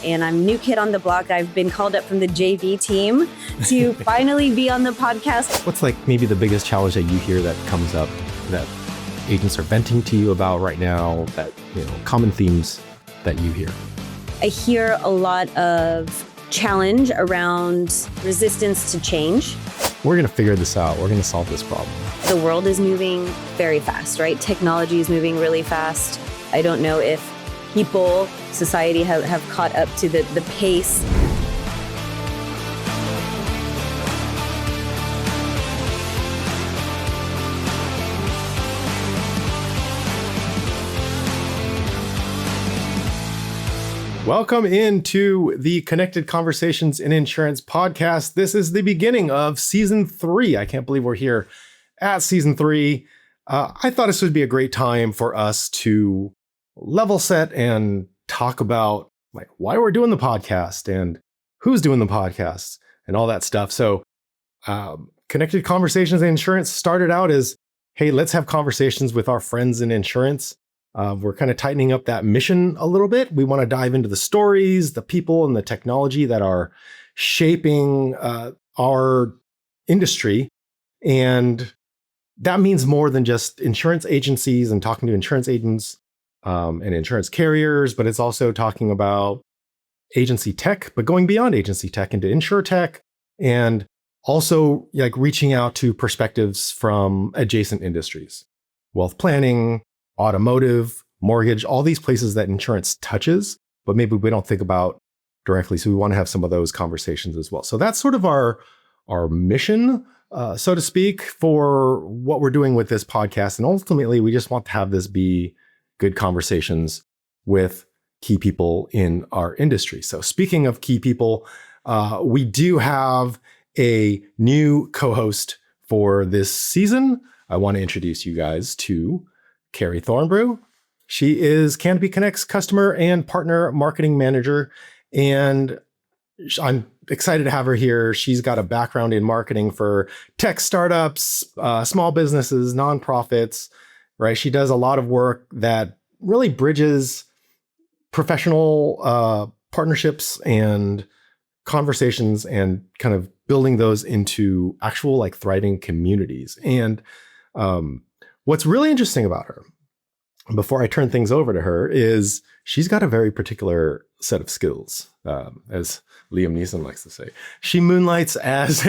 and I'm new kid on the block. I've been called up from the JV team to finally be on the podcast. What's like maybe the biggest challenge that you hear that comes up that agents are venting to you about right now, that, common themes that you hear? I hear a lot of challenge around resistance to change. We're going to figure this out. We're going to solve this problem. The world is moving very fast, right? Technology is moving really fast. I don't know if people, society have caught up to the pace. Welcome into the Connected Conversations in Insurance podcast. This is the beginning of season 3. I can't believe we're here at season 3. I thought this would be a great time for us to level set and talk about like why we're doing the podcast and who's doing the podcast and all that stuff. So Connected Conversations in Insurance started out as, hey, let's have conversations with our friends in insurance. We're kind of tightening up that mission a little bit. We want to dive into the stories, the people, and the technology that are shaping our industry. And that means more than just insurance agencies and talking to insurance agents and insurance carriers, but it's also talking about agency tech, but going beyond agency tech into insurtech, and also like reaching out to perspectives from adjacent industries, wealth planning, automotive, mortgage, all these places that insurance touches, but maybe we don't think about directly. So we want to have some of those conversations as well. So that's sort of our mission, so to speak, for what we're doing with this podcast. And ultimately, we just want to have this be good conversations with key people in our industry. So speaking of key people, we do have a new co-host for this season. I want to introduce you guys to Carrie Thornbrugh. She is Canopy Connect's customer and partner marketing manager, and I'm excited to have her here. She's got a background in marketing for tech startups, small businesses, nonprofits, right? She does a lot of work that really bridges professional partnerships and conversations and kind of building those into actual like thriving communities. And what's really interesting about her, before I turn things over to her, is she's got a very particular set of skills, as Liam Neeson likes to say. She moonlights as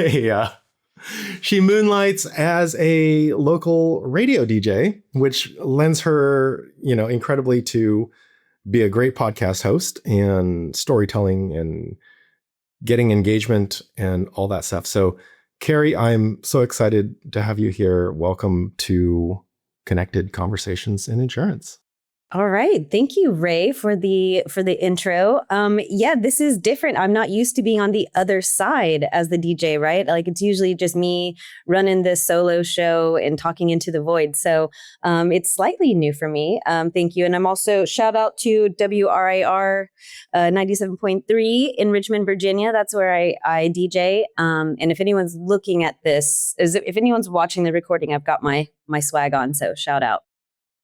a local radio DJ, which lends her, incredibly to be a great podcast host and storytelling and getting engagement and all that stuff. So Carrie, I'm so excited to have you here. Welcome to Connected Conversations in Insurance. All right. Thank you, Ray, for the intro. This is different. I'm not used to being on the other side as the DJ, right? Like it's usually just me running this solo show and talking into the void. So it's slightly new for me. Thank you. And I'm also shout out to WRIR 97.3 in Richmond, Virginia. That's where I DJ. And if anyone's looking at this, if anyone's watching the recording, I've got my swag on. So shout out.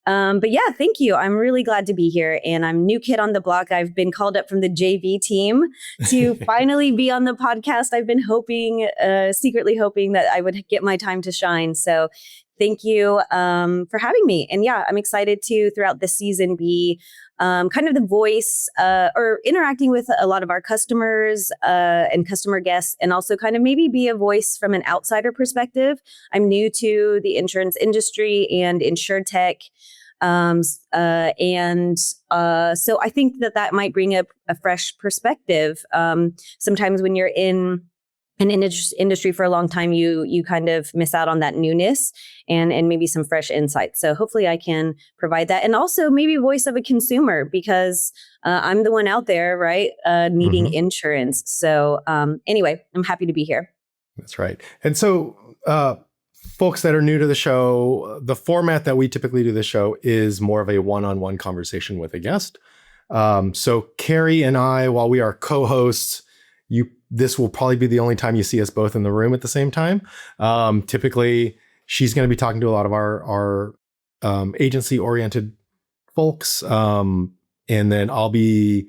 Thank you. I'm really glad to be here, and I'm new kid on the block. I've been called up from the JV team to finally be on the podcast. I've been secretly hoping that I would get my time to shine. So thank you for having me. And I'm excited to, throughout this season, be kind of the voice or interacting with a lot of our customers and customer guests, and also kind of maybe be a voice from an outsider perspective. I'm new to the insurance industry and insurtech. So I think that might bring up a fresh perspective. Sometimes when you're in an industry for a long time, you kind of miss out on that newness and maybe some fresh insights. So hopefully I can provide that, and also maybe voice of a consumer, because I'm the one out there, right, needing insurance. So anyway, I'm happy to be here. That's right. And so folks that are new to the show, the format that we typically do the show is more of a one-on-one conversation with a guest. So Carrie and I, while we are co-hosts, this will probably be the only time you see us both in the room at the same time. Typically, she's going to be talking to a lot of our agency-oriented folks, and then I'll be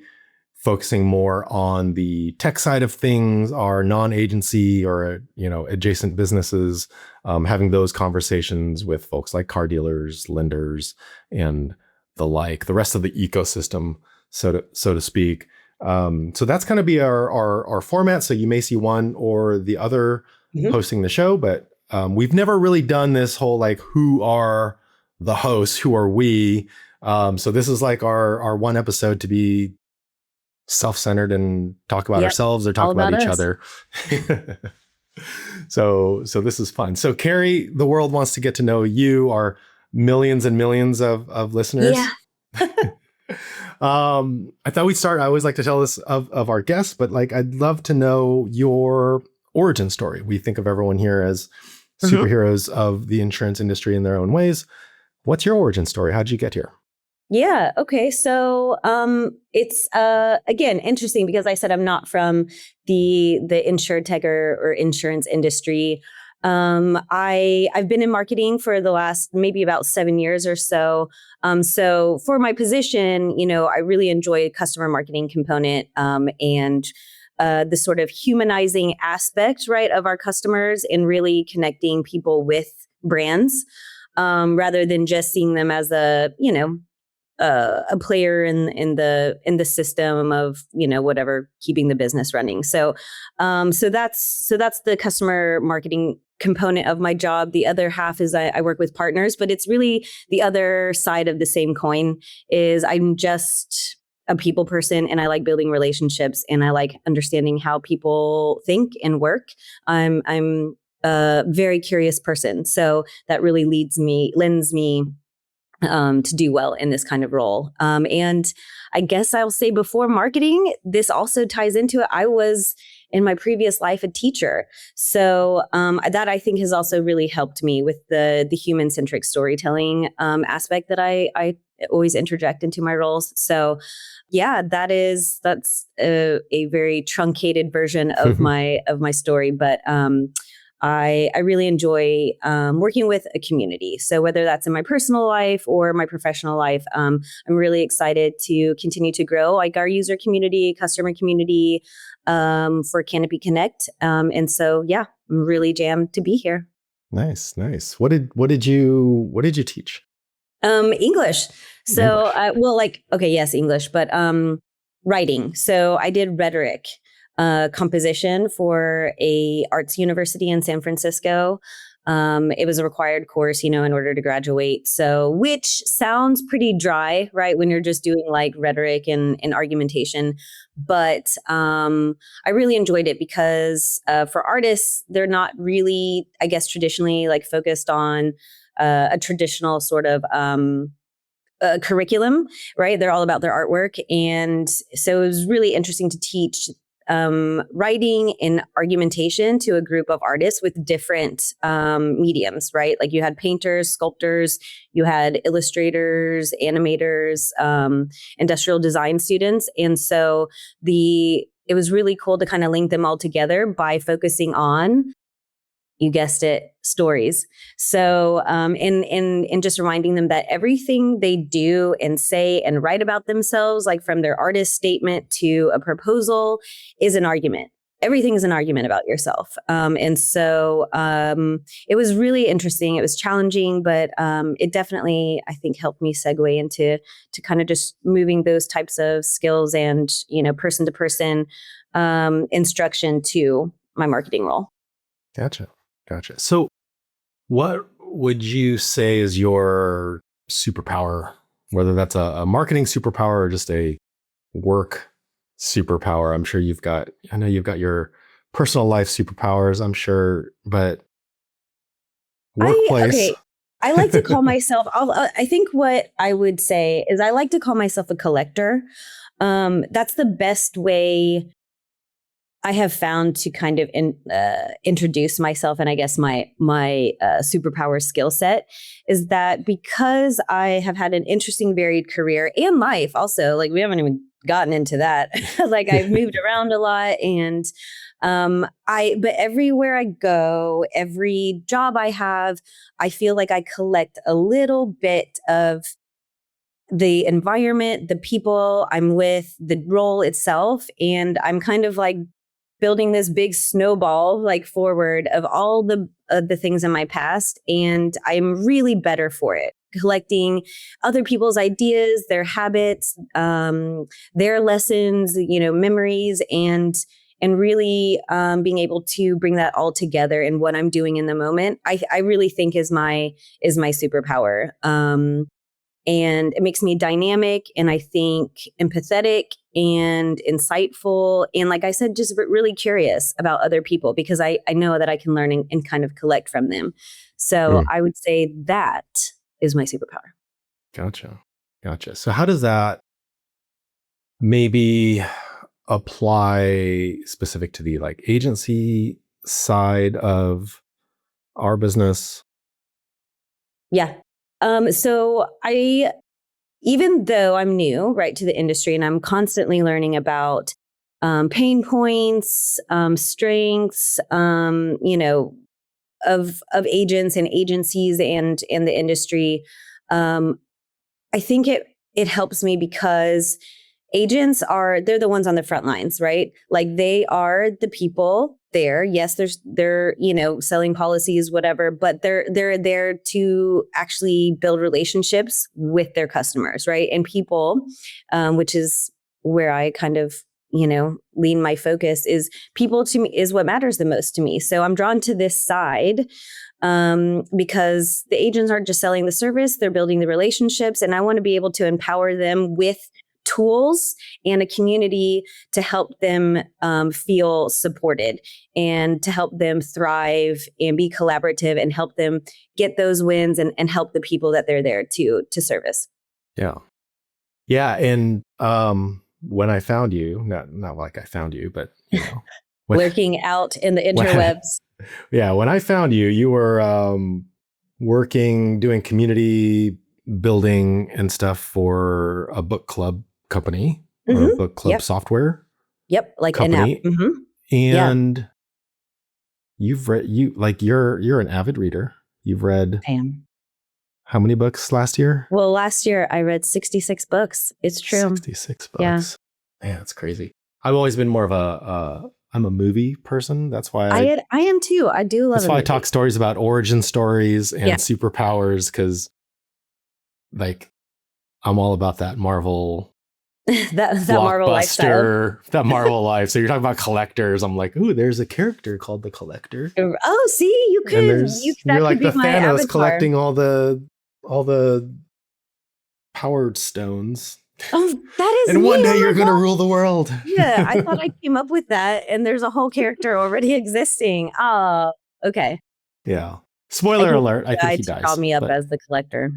focusing more on the tech side of things, our non-agency or adjacent businesses, having those conversations with folks like car dealers, lenders, and the like, the rest of the ecosystem, so to speak. So that's going to be our format. So you may see one or the other hosting the show, but we've never really done this whole like, who are the hosts? Who are we? So this is like our one episode to be self-centered and talk about ourselves or talk about each other. So this is fun. So Carrie, the world wants to get to know you, our millions and millions of listeners. Yeah. I thought we'd start. I always like to tell this of our guests, but like, I'd love to know your origin story. We think of everyone here as superheroes of the insurance industry in their own ways. What's your origin story? How'd you get here? Yeah. Okay. So it's again interesting because I said I'm not from the insurtech or insurance industry. I've been in marketing for the last maybe about 7 years or so. So for my position, I really enjoy customer marketing component and the sort of humanizing aspect, right, of our customers and really connecting people with brands rather than just seeing them as a player in the system of whatever keeping the business running. So that's the customer marketing component of my job. The other half is I work with partners, but it's really the other side of the same coin. Is I'm just a people person and I like building relationships and I like understanding how people think and work. I'm a very curious person, so that really lends me to do well in this kind of role. And I guess I'll say before marketing, this also ties into it. I was in my previous life a teacher. So that I think has also really helped me with the human-centric storytelling aspect that I always interject into my roles. So yeah, that's a very truncated version of my story. But I really enjoy working with a community. So whether that's in my personal life or my professional life, I'm really excited to continue to grow like our user community, customer community for Canopy Connect. And so, yeah, I'm really jammed to be here. Nice. What did you teach? English. So, yes, English, but writing. So I did rhetoric. Composition for a arts university in San Francisco. It was a required course, in order to graduate. So, which sounds pretty dry, right? When you're just doing like rhetoric and argumentation. But I really enjoyed it because for artists, they're not really, I guess, traditionally like focused on a traditional sort of curriculum, right? They're all about their artwork. And so it was really interesting to teach writing and argumentation to a group of artists with different mediums, right? Like you had painters, sculptors, you had illustrators, animators, industrial design students. And so it was really cool to kind of link them all together by focusing on, you guessed it, stories. So, and just reminding them that everything they do and say and write about themselves, like from their artist statement to a proposal, is an argument. Everything is an argument about yourself. And so it was really interesting. It was challenging, but it definitely, I think, helped me segue into kind of just moving those types of skills and, person to person instruction to my marketing role. Gotcha. So what would you say is your superpower, whether that's a marketing superpower or just a work superpower? I know you've got your personal life superpowers, I'm sure, but workplace. I like to call myself, I think what I would say is I like to call myself a collector. That's the best way I have found to kind of introduce myself, and I guess my superpower skill set is that because I have had an interesting, varied career and life. Also, like we haven't even gotten into that. Like I've moved around a lot, and but everywhere I go, every job I have, I feel like I collect a little bit of the environment, the people I'm with, the role itself. And I'm kind of like building this big snowball like forward of all the things in my past. And I'm really better for it. Collecting other people's ideas, their habits, their lessons, memories, and really being able to bring that all together in what I'm doing in the moment. I really think is my superpower. And it makes me dynamic and I think empathetic and insightful. And like I said, just really curious about other people because I know that I can learn and kind of collect from them. So I would say that is my superpower. Gotcha. So how does that maybe apply specific to the like agency side of our business? Yeah. So even though I'm new, right, to the industry and I'm constantly learning about pain points, strengths, of agents and agencies and the industry, I think it helps me because agents they're the ones on the front lines, right? Like they are the people there. Yes, they're selling policies, whatever, but they're there to actually build relationships with their customers, right? And people, which is where I kind of lean my focus, is people to me is what matters the most to me. So I'm drawn to this side because the agents aren't just selling the service, they're building the relationships, and I want to be able to empower them with tools and a community to help them feel supported and to help them thrive and be collaborative and help them get those wins and help the people that they're there to service. Yeah. And when I found you, not like I found you, but lurking out in the interwebs. When I found you, you were doing community building and stuff for a book club company or a book club software. Yep, like company. an app. And you've read you're an avid reader. You've read how many books last year? Well, last year I read 66 books. It's true. 66 books. Yeah. Man, that's crazy. I've always been more of I'm a movie person. That's why I am too. I do love. That's why I talk stories about origin stories and superpowers because, like, I'm all about that Marvel. that Marvel lifestyle. That Marvel life. So you're talking about collectors. I'm like, ooh, there's a character called the Collector. Oh, see, you could. You're like the Thanos collecting all the powered stones. Oh, that is. And one day you're going to rule the world. Yeah, I thought I came up with that, and there's a whole character already existing. Oh, okay. Yeah. Spoiler alert. I think he dies. Call me up as the Collector.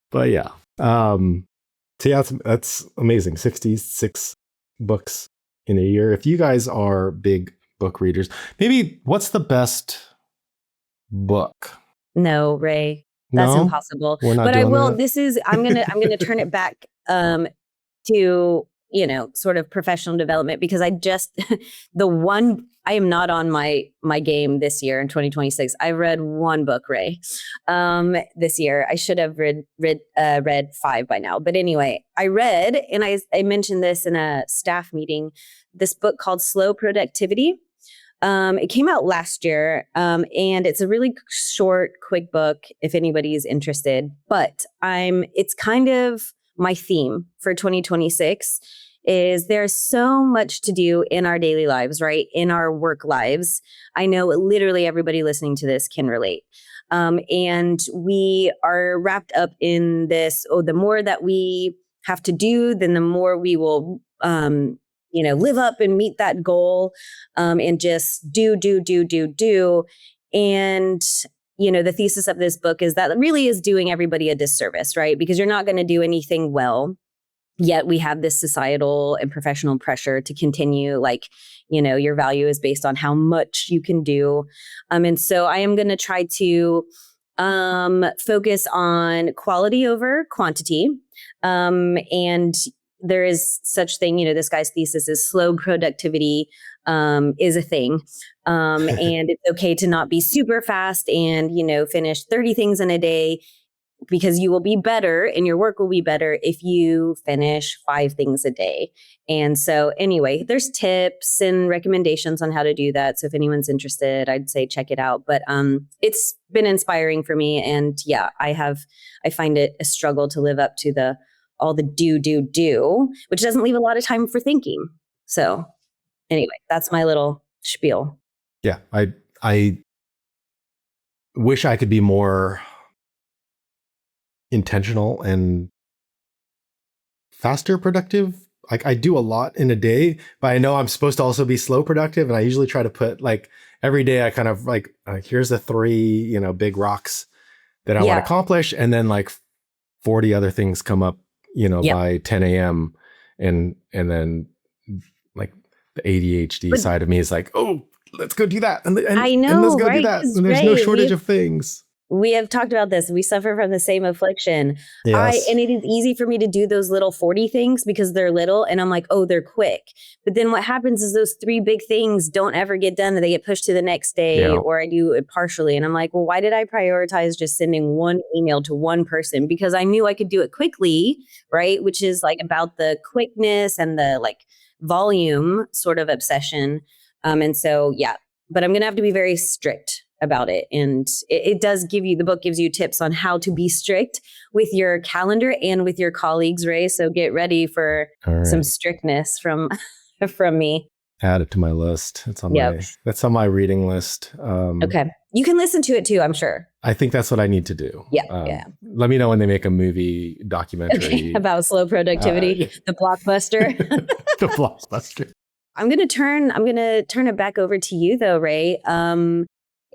But yeah. So yeah, that's amazing. 66 books in a year. If you guys are big book readers, maybe what's the best book? No, Ray. That's impossible. But I will. I'm gonna turn it back to sort of professional development because I am not on my game this year in 2026. I read one book, Ray, this year. I should have read 5 by now. But anyway, I read, and I mentioned this in a staff meeting, this book called Slow Productivity. It came out last year, and it's a really short, quick book if anybody's interested. But it's kind of my theme for 2026 is there's so much to do in our daily lives, right? In our work lives. I know literally everybody listening to this can relate. And we are wrapped up in this, the more that we have to do, then the more we will, live up and meet that goal, and just do. And, the thesis of this book is that really is doing everybody a disservice, right? Because you're not going to do anything well. Yet we have this societal and professional pressure to continue, your value is based on how much you can do. And so I am going to try to focus on quality over quantity. And there is such thing, this guy's thesis is slow productivity is a thing. And it's okay to not be super fast and, finish 30 things in a day. because you will be better and your work will be better if you finish 5 things a day. And so anyway, there's tips and recommendations on how to do that. So if anyone's interested, I'd say check it out. But it's been inspiring for me. And yeah, I find it a struggle to live up to all the do, which doesn't leave a lot of time for thinking. So anyway, that's my little spiel. Yeah, I wish I could be more intentional and faster productive. Like I do a lot in a day, but I know I'm supposed to also be slow productive. And I usually try to put like every day I kind of like, here's the 3, big rocks that I want to accomplish. And then like 40 other things come up, by 10 a.m. And then like the ADHD side of me is like, oh, let's go do that. And I know, let's go right? do that. And there's no shortage of things. We have talked about this. We suffer from the same affliction. Yes. And it is easy for me to do those little 40 things because they're little and I'm like, oh, they're quick. But then what happens is those 3 big things don't ever get done and they get pushed to the next day or I do it partially. And I'm like, well, why did I prioritize just sending one email to one person? Because I knew I could do it quickly, right? Which is like about the quickness and the like volume sort of obsession. And so, yeah, but I'm going to have to be very strict about it. And it does the book gives you tips on how to be strict with your calendar and with your colleagues, Ray. So get ready for some strictness from me. Add it to my list. It's on that's on my reading list. Okay. You can listen to it too, I'm sure. I think that's what I need to do. Yeah. Let me know when they make a movie documentary about slow productivity, the blockbuster. The blockbuster. I'm going to turn it back over to you though, Ray.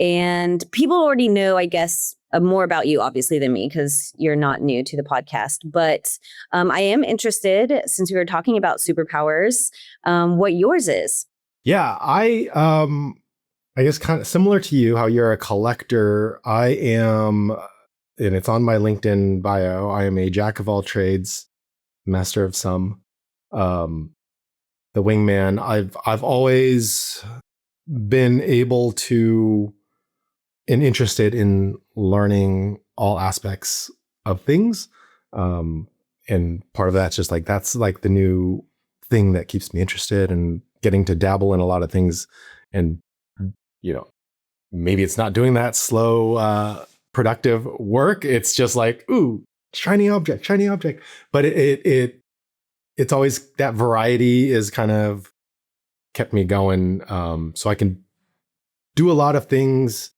And people already know, I guess, more about you, obviously, than me, because you're not new to the podcast. But I am interested, since we were talking about superpowers, what yours is. Yeah, I guess kind of similar to you, how you're a collector. I am, and it's on my LinkedIn bio, I am a jack of all trades, master of some. The wingman. I've always been able to and interested in learning all aspects of things. And part of that's just like, that's like the new thing that keeps me interested and getting to dabble in a lot of things. And, maybe it's not doing that slow, productive work. It's just like, ooh, shiny object. But it's always that variety is kind of kept me going. So I can do a lot of things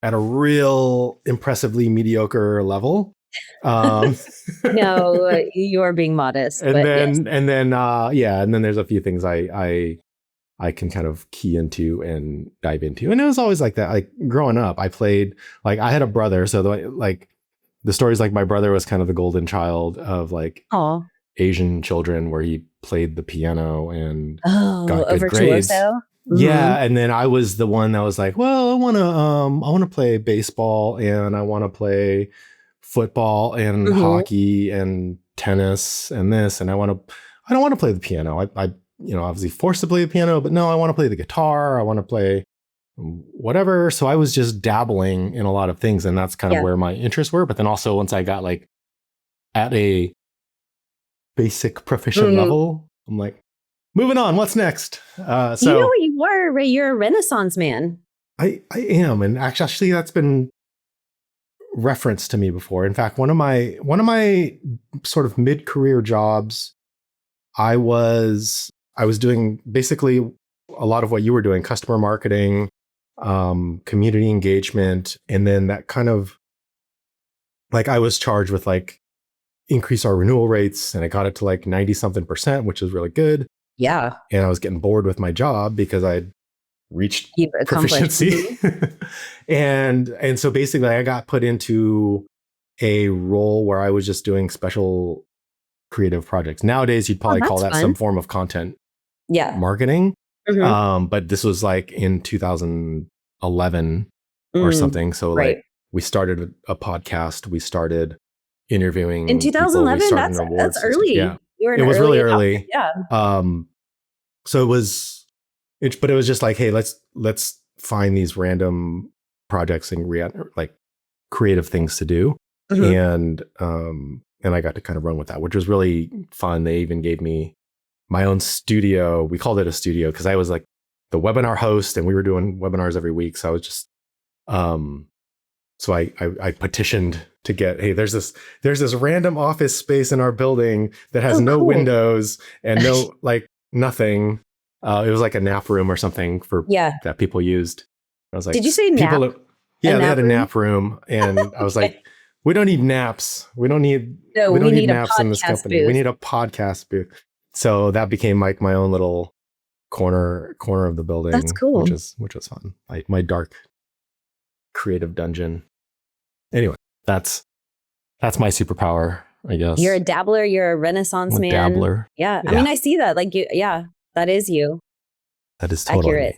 at a real impressively mediocre level. No, you're being modest. And then there's a few things I can kind of key into and dive into. And it was always like that. Like growing up, I played, like I had a brother. So the story's like my brother was kind of the golden child of like Asian children where he played the piano and got good grades. Mm-hmm. Yeah, and then I was the one that was like, well, I want to play baseball and I want to play football and hockey and tennis and this, and I don't want to play the piano. I obviously forced to play the piano, but no, I want to play the guitar. I want to play whatever. So I was just dabbling in a lot of things, and that's kind of where my interests were. But then also once I got like at a basic proficient level, I'm like, moving on. What's next? So you know what you are, Ray? You're a Renaissance man. I am, and actually, that's been referenced to me before. In fact, one of my sort of mid-career jobs, I was doing basically a lot of what you were doing: customer marketing, community engagement, and then that kind of like I was charged with like increase our renewal rates, and I got it to like 90-something%, which is really good. Yeah. And I was getting bored with my job because I'd reached proficiency. And so basically I got put into a role where I was just doing special creative projects. Nowadays, you'd probably call that fun. Some form of content marketing. But this was like in 2011 or something. So like we started a podcast. We started interviewing in 2011. That's early. Yeah. It was really early. Yeah. So it was, but it was just like, hey, let's find these random projects and like creative things to do. And I got to kind of run with that, which was really fun. They even gave me my own studio. We called it a studio because I was like the webinar host, and we were doing webinars every week. So I was just, so I petitioned to get, hey, there's this random office space in our building that has no windows and no like nothing. It was like a nap room or something that people used. I was like, did you say nap? They had a nap room, and I was like, we don't need naps. We don't need naps in this company. Booth. We need a podcast booth. So that became like my own little corner of the building. That's cool. Which was fun. My dark creative dungeon. Anyway, that's my superpower, I guess. You're a dabbler. You're a Renaissance man. Dabbler. Yeah. I mean, I see that. Like that is you. That is totally accurate.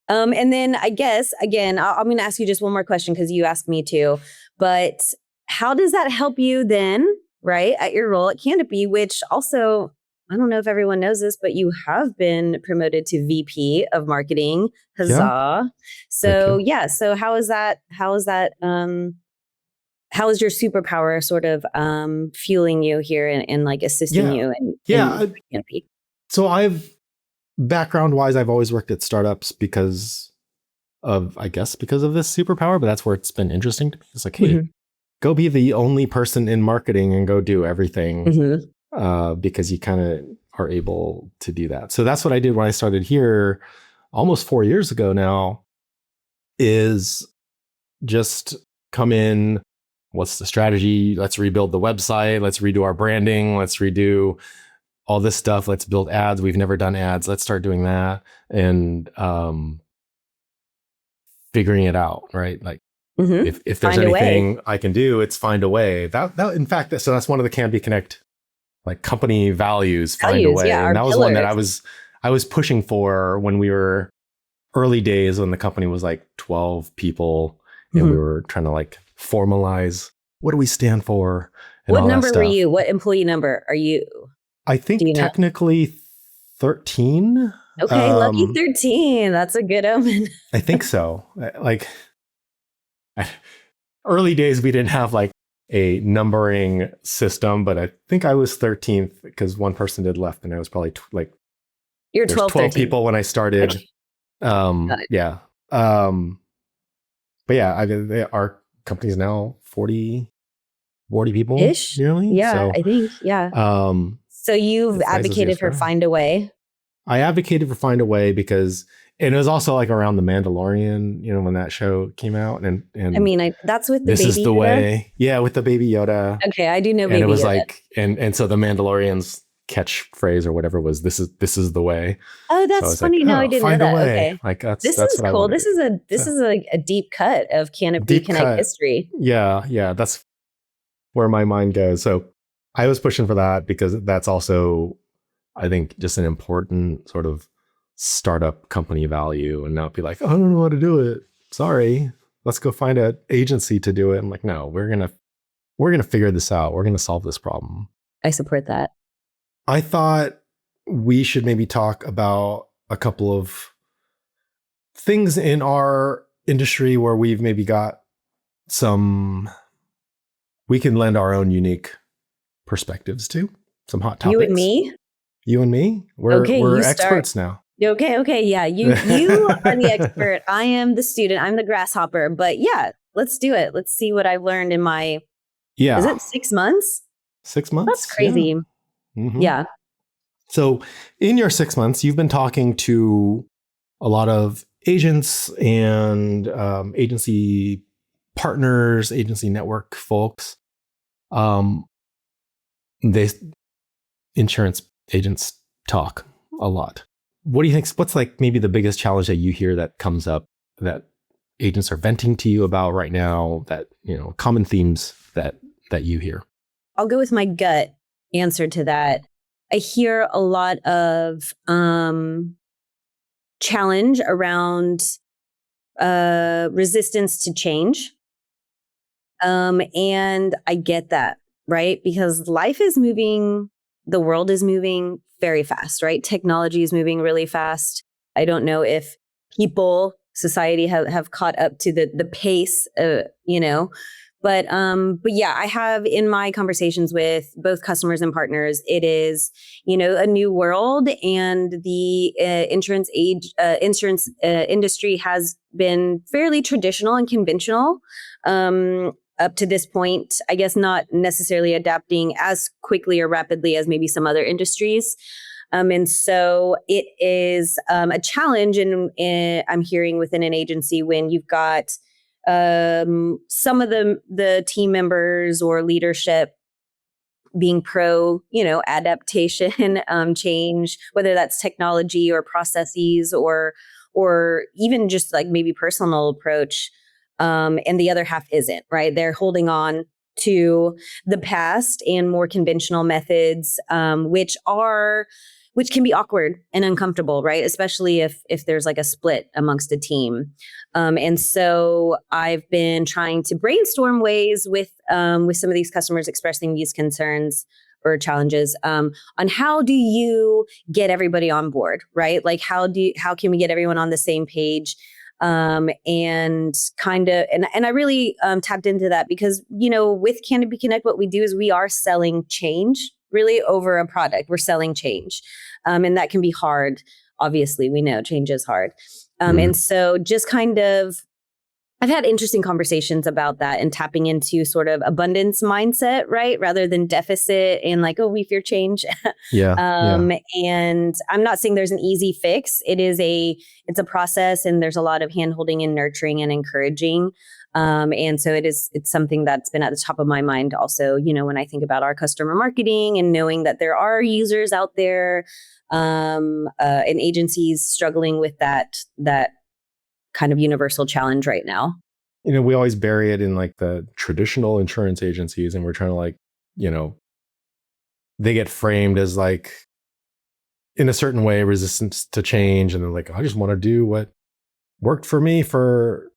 And then I guess, again, I'm going to ask you just one more question because you asked me to, but how does that help you then, right, at your role at Canopy, which also, I don't know if everyone knows this, but you have been promoted to VP of Marketing. Huzzah. Yeah. So how is that, how is your superpower sort of fueling you here and like assisting you in Canopy? So background wise, I've always worked at startups because of this superpower, but that's where it's been interesting to me. It's like, hey, go be the only person in marketing and go do everything because you kind of are able to do that. So that's what I did when I started here almost 4 years ago now, is just come in. What's the strategy? Let's rebuild the website. Let's redo our branding. Let's redo all this stuff. Let's build ads. We've never done ads. Let's start doing that and figuring it out, right? Like if there's anything I can do, it's find a way. That in fact, so that's one of the Canopy Connect like company values. Find a way, and that was one that I was pushing for when we were early days, when the company was like 12 people, and we were trying to like formalize what do we stand for. And what number were you? What employee number are you? I think technically 13. Okay, lucky 13. That's a good omen. I think so. Like early days, we didn't have like a numbering system, but I think I was 13th because one person did left, and I was probably you're 12 people when I started. Okay. But yeah, our company's now 40 people ish nearly. Yeah, so, I think. Yeah. So you've advocated for Find a Way. I advocated for Find a Way because, and it was also like around The Mandalorian, when that show came out, and I mean, that's with the This Baby is the Yoda? Way. Yeah, with the Baby Yoda. Okay, I do know Baby Yoda. And it was like, and so the Mandalorian's catchphrase or whatever was this is the way. Oh, that's funny. Like, no, I didn't know that. Okay. Like that's is what cool. This is a deep cut of Canopy Connect history. Yeah, that's where my mind goes. So I was pushing for that because that's also, I think, just an important sort of startup company value, and not be like, oh, I don't know how to do it. Sorry, let's go find an agency to do it. I'm like, no, we're gonna figure this out. We're gonna solve this problem. I support that. I thought we should maybe talk about a couple of things in our industry where we've maybe got we can lend our own unique perspectives to some hot topics. You and me? We're experts now. Okay. Yeah. You are the expert. I am the student. I'm the grasshopper. But yeah, let's do it. Let's see what I've learned in my, is it 6 months? 6 months? That's crazy. Yeah. So in your 6 months, you've been talking to a lot of agents and agency partners, agency network folks. Insurance agents talk a lot. What do you think? What's like maybe the biggest challenge that you hear that comes up that agents are venting to you about right now? That common themes that you hear. I'll go with my gut answer to that. I hear a lot of challenge around resistance to change. And I get that, right? Because life is moving, the world is moving very fast, right? Technology is moving really fast. I don't know if society have caught up to the pace, But yeah, I have in my conversations with both customers and partners, it is, a new world, and the insurance industry has been fairly traditional and conventional up to this point. I guess not necessarily adapting as quickly or rapidly as maybe some other industries. And so it is a challenge, and I'm hearing within an agency when you've got some of the team members or leadership being pro, adaptation, change, whether that's technology or processes or even just like maybe personal approach. And the other half isn't, right? They're holding on to the past and more conventional methods, which can be awkward and uncomfortable, right? Especially if there's like a split amongst a team. And so I've been trying to brainstorm ways with some of these customers expressing these concerns or challenges on how do you get everybody on board, right? Like how can we get everyone on the same page? And I really tapped into that because, with Canopy Connect, what we do is we are selling change really over a product. We're selling change. And that can be hard. Obviously, we know change is hard. And so just I've had interesting conversations about that and tapping into sort of abundance mindset, right? Rather than deficit and like, oh, we fear change. And I'm not saying there's an easy fix. It's a process, and there's a lot of hand-holding and nurturing and encouraging. And so it's something that's been at the top of my mind also, when I think about our customer marketing and knowing that there are users out there and agencies struggling with that kind of universal challenge right now. We always bury it in like the traditional insurance agencies, and we're trying to like, they get framed as like in a certain way resistance to change. And they're like, I just want to do what worked for me for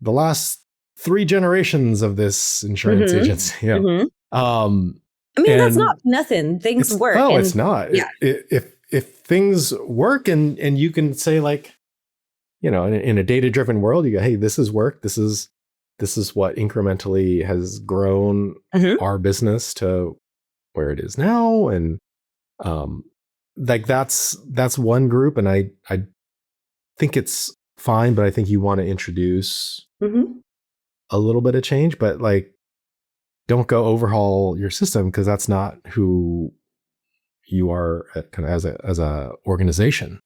the last 3 generations of this insurance agency. That's not nothing. Things work. No, it's not. Yeah. If things work and you can say like, in a data-driven world, you go, hey, this has worked. This is what incrementally has grown our business to where it is now. And like that's one group. And I think it's fine, but I think you want to introduce a little bit of change, but like don't go overhaul your system, because that's not who you are kind of as a organization.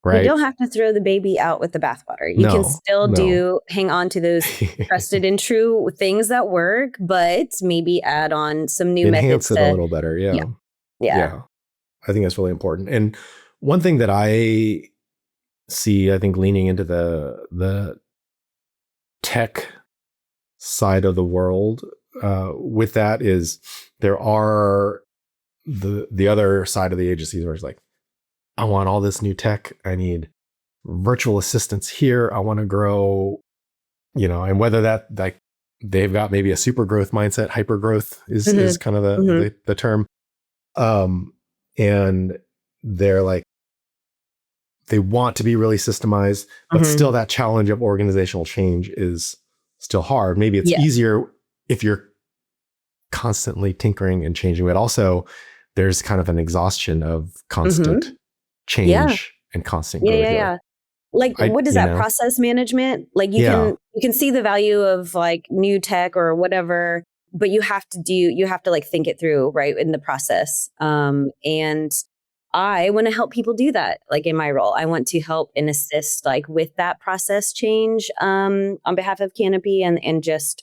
Right. You don't have to throw the baby out with the bathwater. You can still hang on to those trusted and true things that work, but maybe add on some new methods. Enhance it a little better. Yeah. I think that's really important. And one thing that I see, I think leaning into the tech side of the world with that is there are the other side of the agencies where it's like, I want all this new tech. I need virtual assistants here. I want to grow, and whether that like they've got maybe a super growth mindset, hypergrowth is kind of the term. And they're like, they want to be really systemized, but still that challenge of organizational change is still hard. Maybe it's easier if you're constantly tinkering and changing, but also there's kind of an exhaustion of constant change and constant growth. Like what is that process management? Like you can see the value of like new tech or whatever, but you have to like think it through, right, in the process. And I want to help people do that. Like in my role, I want to help and assist like with that process change on behalf of Canopy and just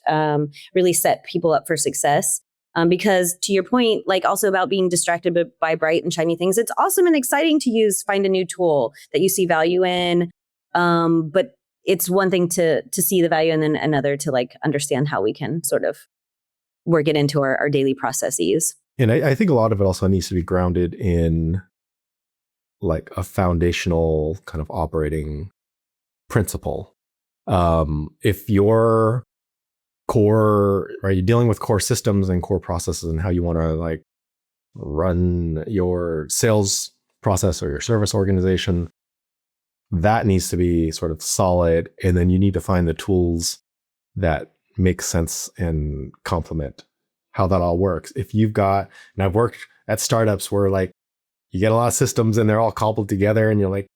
really set people up for success. Because to your point, like also about being distracted by bright and shiny things, it's awesome and exciting to find a new tool that you see value in. But it's one thing to see the value and then another to like understand how we can sort of work it into our daily processes. And I think a lot of it also needs to be grounded in like a foundational kind of operating principle. If your core, right, you're dealing with core systems and core processes and how you want to like run your sales process or your service organization, that needs to be sort of solid. And then you need to find the tools that make sense and complement how that all works. If you've got, and I've worked at startups where like you get a lot of systems and they're all cobbled together and you're like,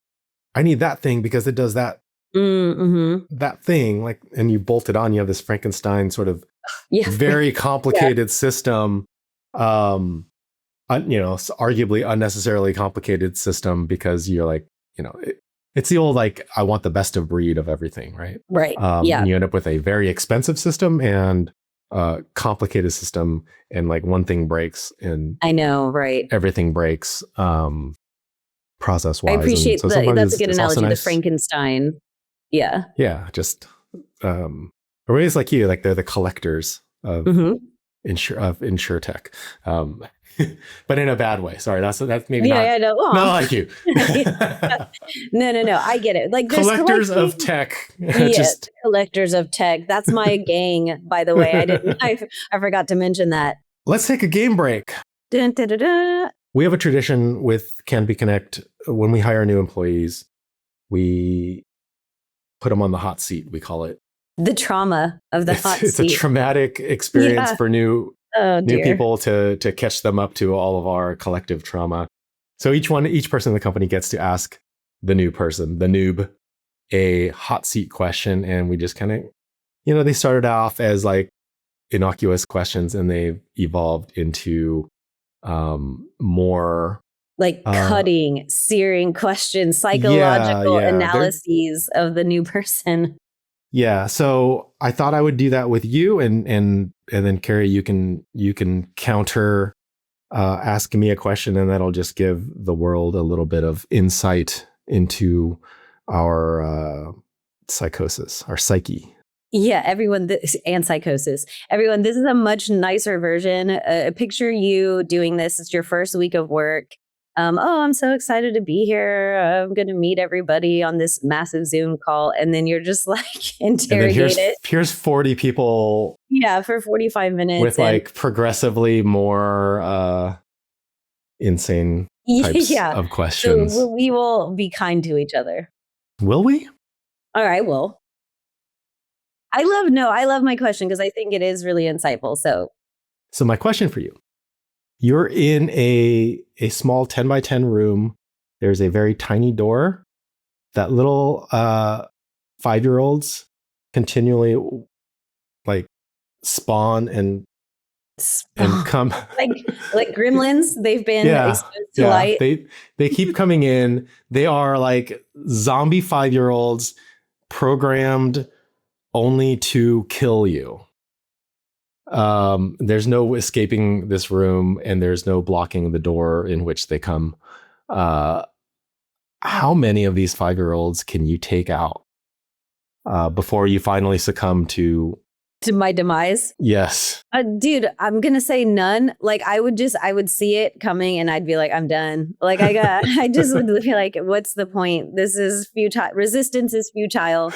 I need that thing because it does that that thing, like, and you bolt it on, you have this Frankenstein sort of very complicated system, arguably unnecessarily complicated system because you're like, it's the old, like, I want the best of breed of everything, right? Right. And you end up with a very expensive system and a complicated system, and like one thing breaks and I know, right? Everything breaks process wise. I appreciate so that's a good analogy, nice. The Frankenstein. Yeah. Yeah. Just everybody's like you, like they're the collectors of insure tech. But in a bad way. Sorry, that's maybe not. Yeah, not like you. No. I get it. Like collectors of tech. Just collectors of tech. That's my gang, by the way. I forgot to mention that. Let's take a game break. Dun, dun, dun, dun. We have a tradition with Canopy Connect. When we hire new employees, we put them on the hot seat. We call it the trauma of the hot seat. It's a traumatic experience for new people to catch them up to all of our collective trauma. So each person in the company gets to ask the new person, the noob, a hot seat question. And we just kind of, they started off as like innocuous questions and they've evolved into more like cutting, searing questions, psychological analyses of the new person. Yeah. So I thought I would do that with you, and then Carrie, you can counter asking me a question, and that'll just give the world a little bit of insight into our psychosis, our psyche. Yeah, everyone, and psychosis. Everyone, this is a much nicer version. Picture you doing this. It's your first week of work. I'm so excited to be here. I'm going to meet everybody on this massive Zoom call. And then you're just like interrogated. Here's 40 people. Yeah, for 45 minutes. With like progressively more insane types of questions. So we will be kind to each other. Will we? All right, well. I love my question because I think it is really insightful. So my question for you. You're in a small 10 by 10 room. There's a very tiny door. That little 5-year-olds continually like spawn and come like gremlins. They've been exposed to light. They keep coming in. They are like zombie 5-year-olds programmed only to kill you. There's no escaping this room and there's no blocking the door in which they come. How many of these 5-year-olds can you take out before you finally succumb to my demise? Yes. Dude, I'm going to say none. Like I would see it coming and I'd be like, I'm done. Like I just would be like, what's the point? This is futile. Resistance is futile.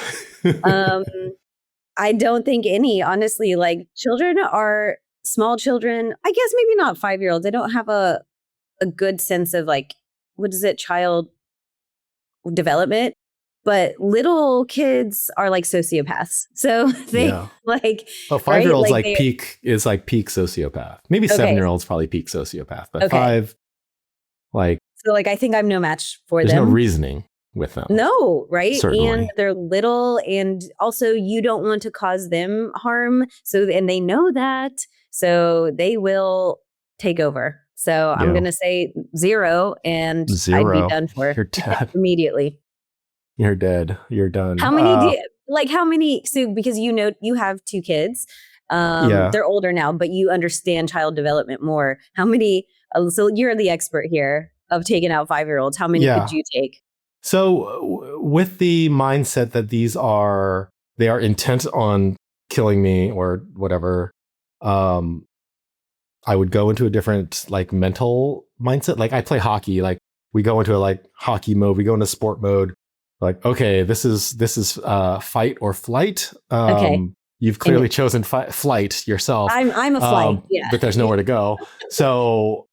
I don't think any, honestly, like children are small children. I guess maybe not 5-year-olds. They don't have a good sense of like, what is it? Child development. But little kids are like sociopaths. So they like 5-year-olds peak sociopath. Maybe 7-year-olds probably peak sociopath. But 5, like. So like I think I'm no match for them. There's no reasoning with them. No, right? Certainly. And they're little, and also you don't want to cause them harm. So, and they know that, so they will take over. So I'm going to say 0 and 0. I'd be done for. You're dead. Immediately. You're dead. You're done. How many, so because you have 2 kids, they're older now, but you understand child development more. How many, so you're the expert here of taking out 5-year-olds. How many could you take? So with the mindset that they are intent on killing me or whatever, I would go into a different like mental mindset. Like I play hockey, like we go into a like hockey mode, we go into sport mode. Like, okay, this is fight or flight. You've clearly chosen flight yourself. I'm a flight, but there's nowhere to go. So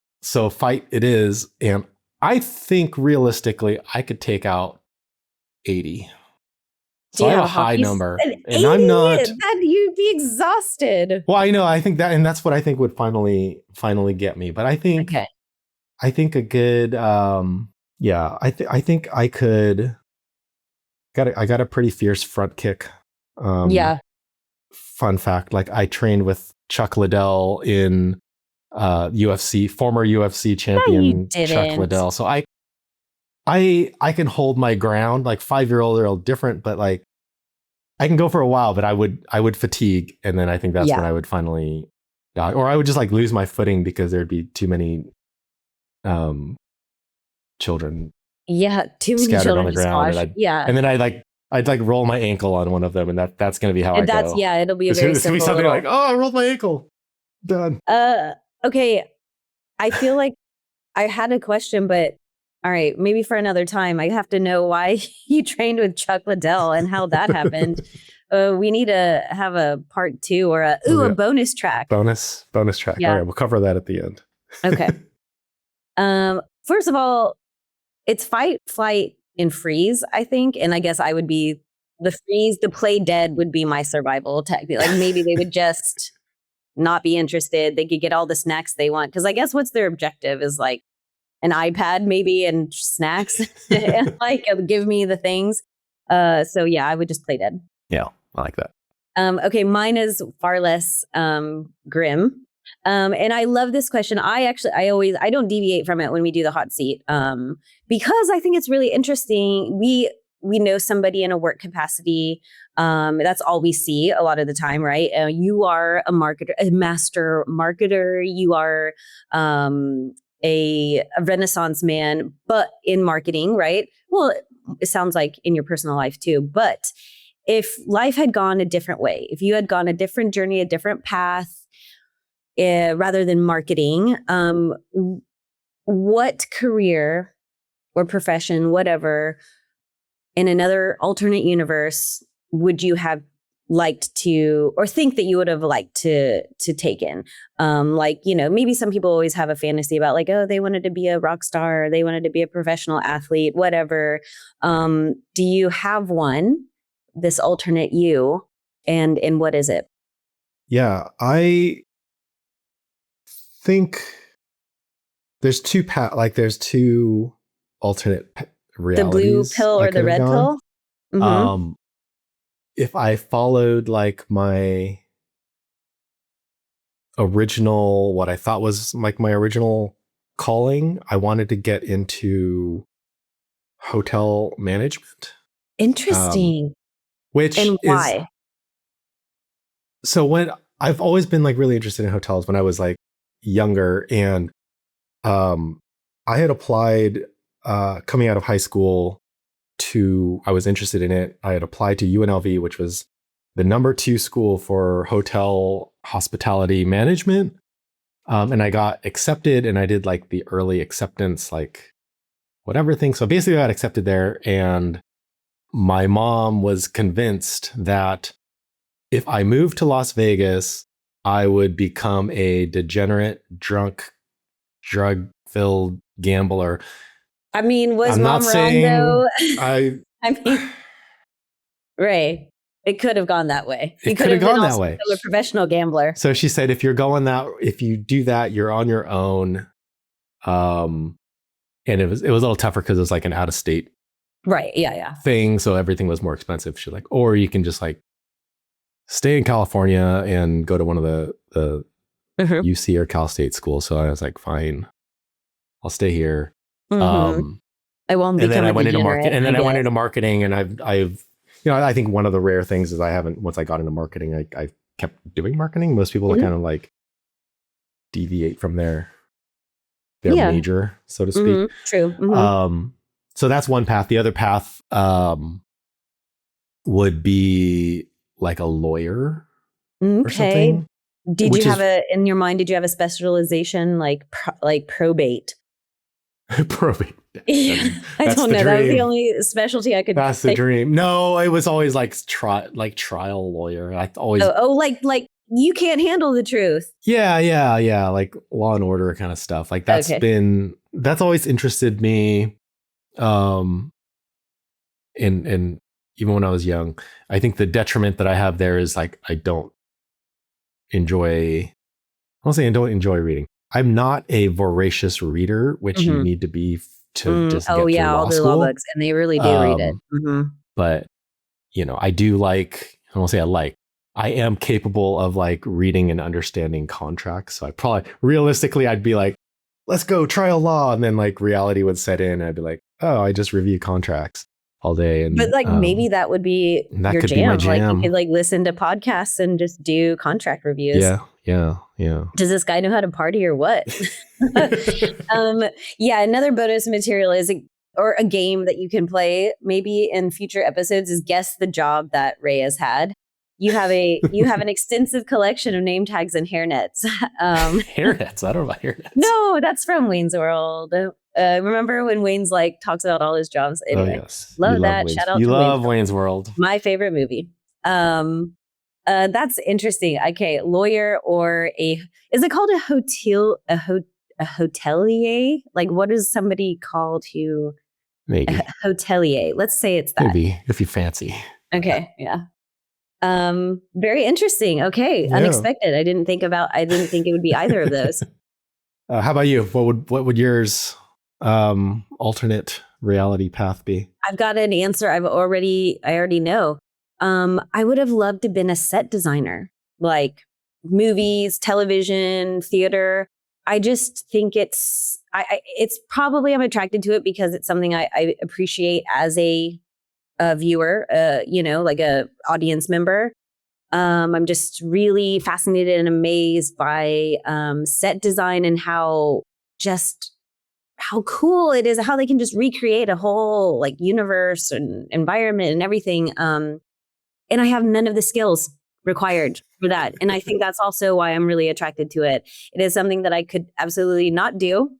fight it is. And I think realistically, I could take out 80. So I have a high number, An and I'm not. That you'd be exhausted. Well, I know. I think that, and that's what I think would finally get me. But I think, I think a good, yeah. I think I could. I got a pretty fierce front kick. Yeah. Fun fact: like I trained with Chuck Liddell in UFC, former UFC champion Chuck Liddell. So I can hold my ground. Like 5-year-old are all different, but like I can go for a while, but I would fatigue, and then I think that's when I would finally die, or I would just like lose my footing because there'd be too many children. Yeah, too many scattered children on the ground, and then I'd like roll my ankle on one of them, and that's gonna be how I go. Yeah, it'll be a very simple. It's gonna be something like, oh, I rolled my ankle. Done. Okay. I feel like I had a question, but all right, maybe for another time. I have to know why you trained with Chuck Liddell and how that happened. We need to have a part 2 or a bonus track. Bonus track. Yeah. All right, we'll cover that at the end. Okay. First of all, it's fight, flight, and freeze, I think. And I guess I would be the freeze. The play dead would be my survival tactic. Like maybe they would just not be interested. They could get all the snacks they want. Because I guess what's their objective is like an iPad maybe and snacks and like give me the things. So yeah, I would just play dead. Yeah, I like that. Okay, mine is far less grim. And I love this question. I don't deviate from it when we do the hot seat because I think it's really interesting. We know somebody in a work capacity. That's all we see a lot of the time, right? You are a marketer, a master marketer. You are a Renaissance man, but in marketing, right? Well, it sounds like in your personal life too. But if life had gone a different way, if you had gone a different journey, a different path, rather than marketing, what career or profession, whatever, in another alternate universe would you have liked to, or think that you would have liked to take in? Like, you know, maybe some people always have a fantasy about like, oh, they wanted to be a rock star, or they wanted to be a professional athlete, whatever. Do you have one, this alternate you, and what is it? Yeah, I think there's two alternate realities. The blue pill or the red pill? Mm-hmm. If I followed like my original, what I thought was like my original calling, I wanted to get into hotel management. Interesting. And why? So when I've always been like really interested in hotels when I was like younger, and I had applied coming out of high school I was interested in it. I had applied to UNLV, which was the number 2 school for hotel hospitality management. And I got accepted, and I did like the early acceptance, like whatever thing. So basically I got accepted there, and my mom was convinced that if I moved to Las Vegas, I would become a degenerate, drunk, drug-filled gambler. I mean, was mom wrong though? I mean, Ray, it could have gone that way. It could have gone that way. A professional gambler. So she said, if you do that, you're on your own. And it was a little tougher because it was like an out of state, right? Yeah. thing. So everything was more expensive. She's like, or you can just like stay in California and go to one of the UC or Cal State schools. So I was like, fine, I'll stay here. Mm-hmm. I won't become. And then I went into marketing, and then I went into marketing, and I've I think one of the rare things is once I got into marketing, I kept doing marketing. Most people kind of like deviate from their major, so to speak. Mm-hmm. True. Mm-hmm. So that's one path. The other path would be like a lawyer or something. Did you have in your mind? Did you have a specialization like probate? Probate. I don't know. That was the only specialty I could. That's the dream. No, it was always like trial lawyer. I always like you can't handle the truth. Yeah. Like Law and Order kind of stuff. Like that's always interested me. And even when I was young. I think the detriment that I have there is like I don't enjoy reading. I'm not a voracious reader, which you need to be to just get through all law the school. law books, and they really do read it. But I do like. I won't say I like. I am capable of like reading and understanding contracts. So I probably realistically I'd be like, let's go trial law, and then like reality would set in. And I'd be like, oh, I just review contracts all day. And but like maybe that would be your jam. Be my jam. Like you could like listen to podcasts and just do contract reviews. Yeah. Does this guy know how to party or what? Another bonus material is a game that you can play maybe in future episodes is guess the job that Ray has had. You have an extensive collection of name tags and hairnets. Hairnets? I don't know about hairnets. No, that's from Wayne's World. Remember when Wayne's like talks about all his jobs? Anyway, yes. love that. Shout out to Wayne's World. My favorite movie. That's interesting. Okay, lawyer or is it called a hotelier? Like what is somebody called who? Maybe. A hotelier. Let's say it's that. Maybe if you fancy. Okay, yeah. Very interesting. Okay, yeah. Unexpected. I didn't think it would be either of those. How about you? What would yours alternate reality path be? I've got an answer. I already know. I would have loved to have been a set designer, like movies, television, theater. I just think it's probably I'm attracted to it because it's something I appreciate as a viewer, like a audience member. I'm just really fascinated and amazed by set design and how cool it is, how they can just recreate a whole like universe and environment and everything. And I have none of the skills required for that. And I think that's also why I'm really attracted to it. It is something that I could absolutely not do.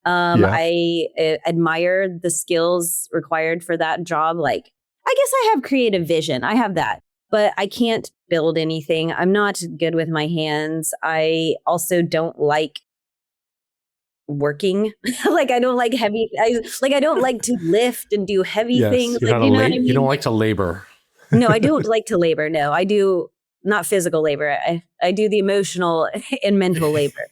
I admire the skills required for that job. Like, I guess I have creative vision. I have that, but I can't build anything. I'm not good with my hands. I also don't like working. Like, I don't like heavy. I don't like to lift and do heavy things. Like, you know what I mean? You don't like to labor. No, I don't like to labor. No, I do not physical labor. I do the emotional and mental labor.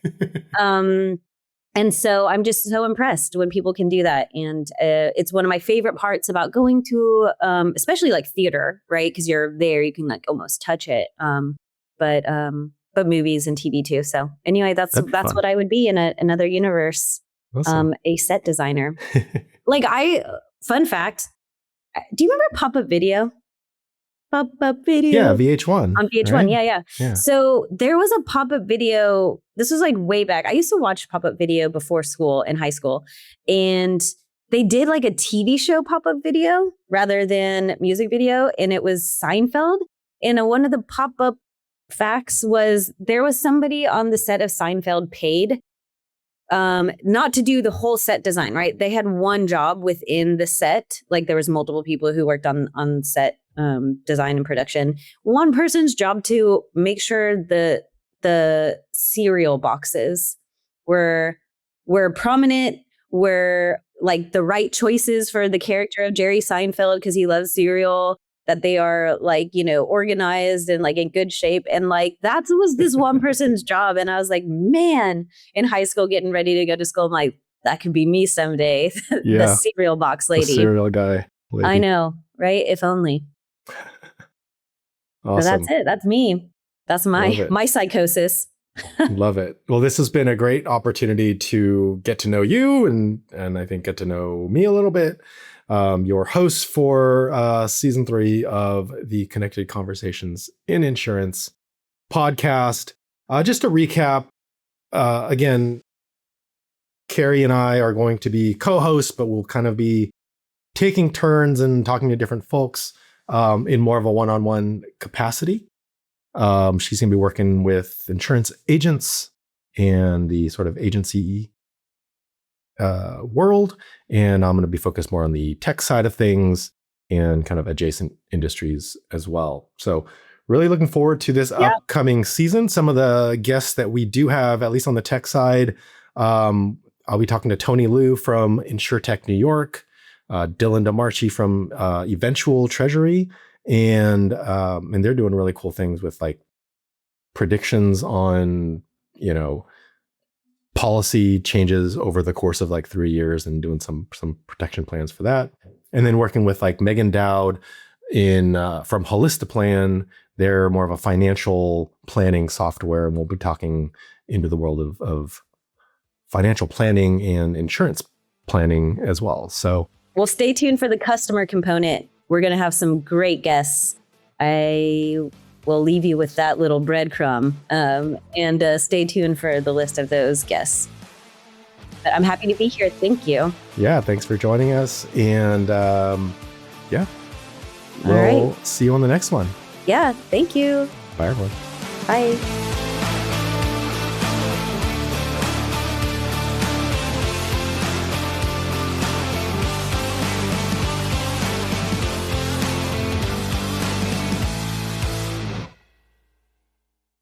And so I'm just so impressed when people can do that. And it's one of my favorite parts about going to, especially like theater, right? Because you're there, you can like almost touch it. But movies and TV too. So anyway, that's what I would be in another universe. Awesome. A set designer. Fun fact. Do you remember pop-up video? Pop-up video. Yeah, VH1. On VH1, right? Yeah. So there was a pop-up video. This was like way back. I used to watch pop-up video before school in high school. And they did like a TV show pop-up video rather than music video. And it was Seinfeld. And one of the pop-up facts was there was somebody on the set of Seinfeld paid not to do the whole set design, right? They had one job within the set. Like there was multiple people who worked on set design and production. One person's job to make sure the cereal boxes were prominent, were like the right choices for the character of Jerry Seinfeld because he loves cereal, that they are like, organized and like in good shape. And like, that was this one person's job. And I was like, man, in high school, getting ready to go to school, I'm like, that could be me someday. The cereal box lady. The cereal guy. Lady. I know, right? If only. Awesome. So that's it. That's me. That's my psychosis. Love it. Well, this has been a great opportunity to get to know you and I think get to know me a little bit. Your host for season 3 of the Connected Conversations in Insurance podcast. Just to recap, again, Carrie and I are going to be co-hosts, but we'll kind of be taking turns and talking to different folks in more of a one-on-one capacity. She's going to be working with insurance agents and the sort of agency world. And I'm going to be focused more on the tech side of things and kind of adjacent industries as well. So really looking forward to this upcoming season. Some of the guests that we do have, at least on the tech side, I'll be talking to Tony Liu from InsurTech New York. Dylan DeMarchi from Eventual Treasury, and they're doing really cool things with like predictions on, policy changes over the course of like 3 years and doing some protection plans for that. And then working with like Megan Dowd from Holistaplan. They're more of a financial planning software, and we'll be talking into the world of financial planning and insurance planning as well. So, well, stay tuned for the customer component. We're going to have some great guests. I will leave you with that little breadcrumb, and stay tuned for the list of those guests. But I'm happy to be here. Thank you. Yeah, thanks for joining us. And yeah, we'll see you on the next one. Yeah, thank you. Bye, everyone. Bye.